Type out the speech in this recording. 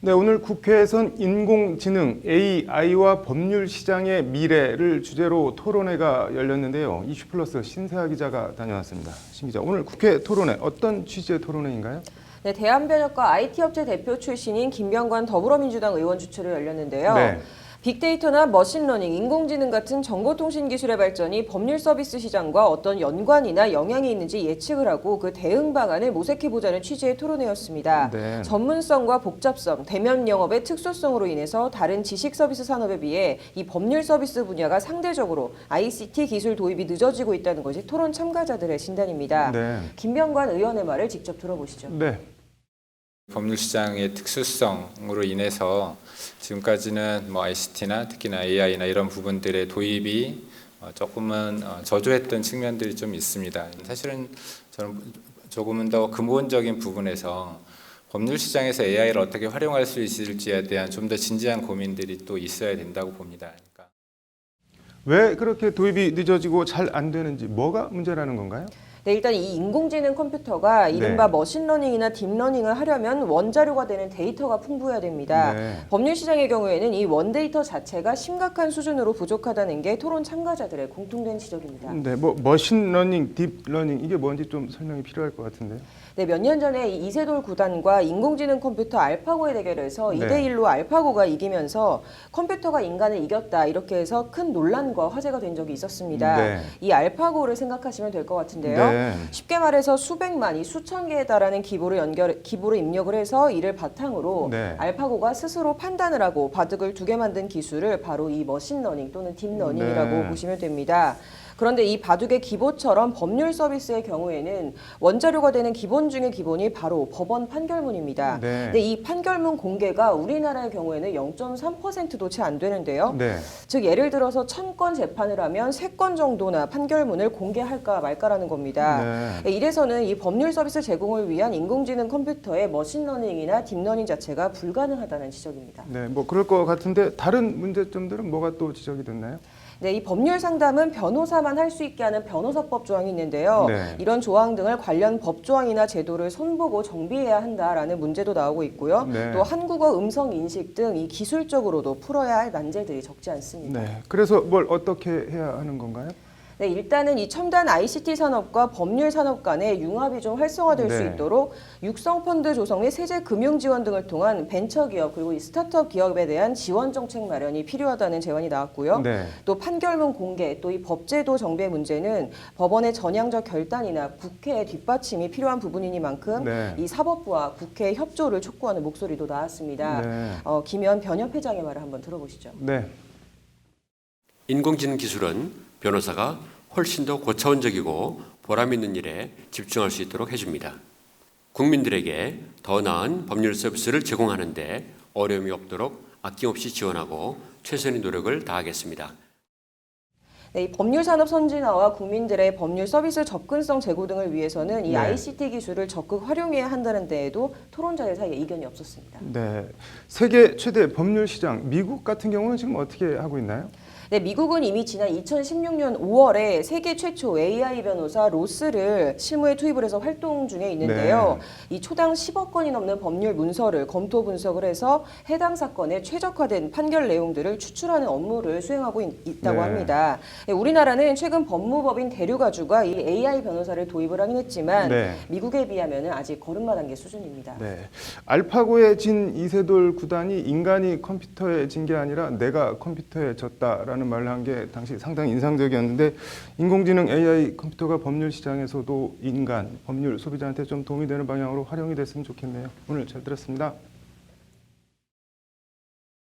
네, 오늘 국회에선 인공지능 AI와 법률 시장의 미래를 주제로 토론회가 열렸는데요. 이슈플러스 신세아 기자가 다녀왔습니다. 신 기자, 오늘 국회 토론회 어떤 취지의 토론회인가요? 네, 대한변협과 IT업체 대표 출신인 김병관 더불어민주당 의원 주최로 열렸는데요. 네. 빅데이터나 머신러닝, 인공지능 같은 정보통신 기술의 발전이 법률 서비스 시장과 어떤 연관이나 영향이 있는지 예측을 하고 그 대응 방안을 모색해보자는 취지의 토론회였습니다. 네. 전문성과 복잡성, 대면 영업의 특수성으로 인해서 다른 지식 서비스 산업에 비해 이 법률 서비스 분야가 상대적으로 ICT 기술 도입이 늦어지고 있다는 것이 토론 참가자들의 진단입니다. 네. 김병관 의원의 말을 직접 들어보시죠. 네. 법률 시장의 특수성으로 인해서 지금까지는 ICT나 특히나 AI나 이런 부분들의 도입이 조금은 저조했던 측면들이 좀 있습니다. 사실은 저는 조금은 더 근본적인 부분에서 법률 시장에서 AI를 어떻게 활용할 수 있을지에 대한 좀 더 진지한 고민들이 또 있어야 된다고 봅니다. 왜 그렇게 도입이 늦어지고 잘 안 되는지 뭐가 문제라는 건가요? 네, 일단 이 인공지능 컴퓨터가 이른바 머신러닝이나 딥러닝을 하려면 원자료가 되는 데이터가 풍부해야 됩니다. 네. 법률 시장의 경우에는 이 원데이터 자체가 심각한 수준으로 부족하다는 게 토론 참가자들의 공통된 지적입니다. 네, 머신러닝, 딥러닝 이게 뭔지 좀 설명이 필요할 것 같은데요. 네, 몇 년 전에 이 이세돌 구단과 인공지능 컴퓨터 알파고의 대결에서 네. 2대1로 알파고가 이기면서 컴퓨터가 인간을 이겼다 이렇게 해서 큰 논란과 화제가 된 적이 있었습니다. 네. 이 알파고를 생각하시면 될 것 같은데요. 네. 쉽게 말해서 수백만, 이 수천 개에 달하는 기보를 입력을 해서 이를 바탕으로 네. 알파고가 스스로 판단을 하고 바둑을 두게 만든 기술을 바로 이 머신러닝 또는 딥러닝이라고 네. 보시면 됩니다. 그런데 이 바둑의 기보처럼 법률 서비스의 경우에는 원자료가 되는 기본 중의 기본이 바로 법원 판결문입니다. 네. 근데 이 판결문 공개가 우리나라의 경우에는 0.3%도 채 안 되는데요. 네. 즉 예를 들어서 1000건 재판을 하면 3건 정도나 판결문을 공개할까 말까라는 겁니다. 네. 이래서는 이 법률 서비스 제공을 위한 인공지능 컴퓨터의 머신러닝이나 딥러닝 자체가 불가능하다는 지적입니다. 네, 그럴 것 같은데 다른 문제점들은 뭐가 또 지적이 됐나요? 네, 이 법률 상담은 변호사만 할 수 있게 하는 변호사법 조항이 있는데요. 네. 이런 조항 등을 관련 법조항이나 제도를 손보고 정비해야 한다라는 문제도 나오고 있고요. 네. 또 한국어 음성 인식 등 이 기술적으로도 풀어야 할 난제들이 적지 않습니다. 네. 그래서 뭘 어떻게 해야 하는 건가요? 네, 일단은 이 첨단 ICT 산업과 법률 산업 간의 융합이 좀 활성화될 수 네. 있도록 육성펀드 조성 및 세제 금융 지원 등을 통한 벤처기업 그리고 이 스타트업 기업에 대한 지원 정책 마련이 필요하다는 제안이 나왔고요. 네. 또 판결문 공개, 또 이 법제도 정비의 문제는 법원의 전향적 결단이나 국회의 뒷받침이 필요한 부분이니만큼 네. 이 사법부와 국회의 협조를 촉구하는 목소리도 나왔습니다. 네. 김현 변협회장의 말을 한번 들어보시죠. 네. 인공지능 기술은 변호사가 훨씬 더 고차원적이고 보람 있는 일에 집중할 수 있도록 해줍니다. 국민들에게 더 나은 법률 서비스를 제공하는 데 어려움이 없도록 아낌없이 지원하고 최선의 노력을 다하겠습니다. 네, 이 법률 산업 선진화와 국민들의 법률 서비스 접근성 제고 등을 위해서는 이 네. ICT 기술을 적극 활용해야 한다는 데에도 토론자들 사이에 이견이 없었습니다. 네. 세계 최대 법률 시장 미국 같은 경우는 지금 어떻게 하고 있나요? 네, 미국은 이미 지난 2016년 5월에 세계 최초 AI 변호사 로스를 실무에 투입을 해서 활동 중에 있는데요. 이 초당 10억 건이 넘는 법률 문서를 검토 분석을 해서 해당 사건에 최적화된 판결 내용들을 추출하는 업무를 수행하고 있다고 네. 합니다. 네, 우리나라는 최근 법무법인 대류가주가 이 AI 변호사를 도입을 하긴 했지만 네. 미국에 비하면 아직 걸음마 단계 수준입니다. 네. 알파고에 진 이세돌 구단이 인간이 컴퓨터에 진 게 아니라 내가 컴퓨터에 졌다라는 말을 한 게 당시 상당히 인상적이었는데 인공지능 AI 컴퓨터가 법률 시장에서도 인간, 법률 소비자한테 좀 도움이 되는 방향으로 활용이 됐으면 좋겠네요. 오늘 잘 들었습니다.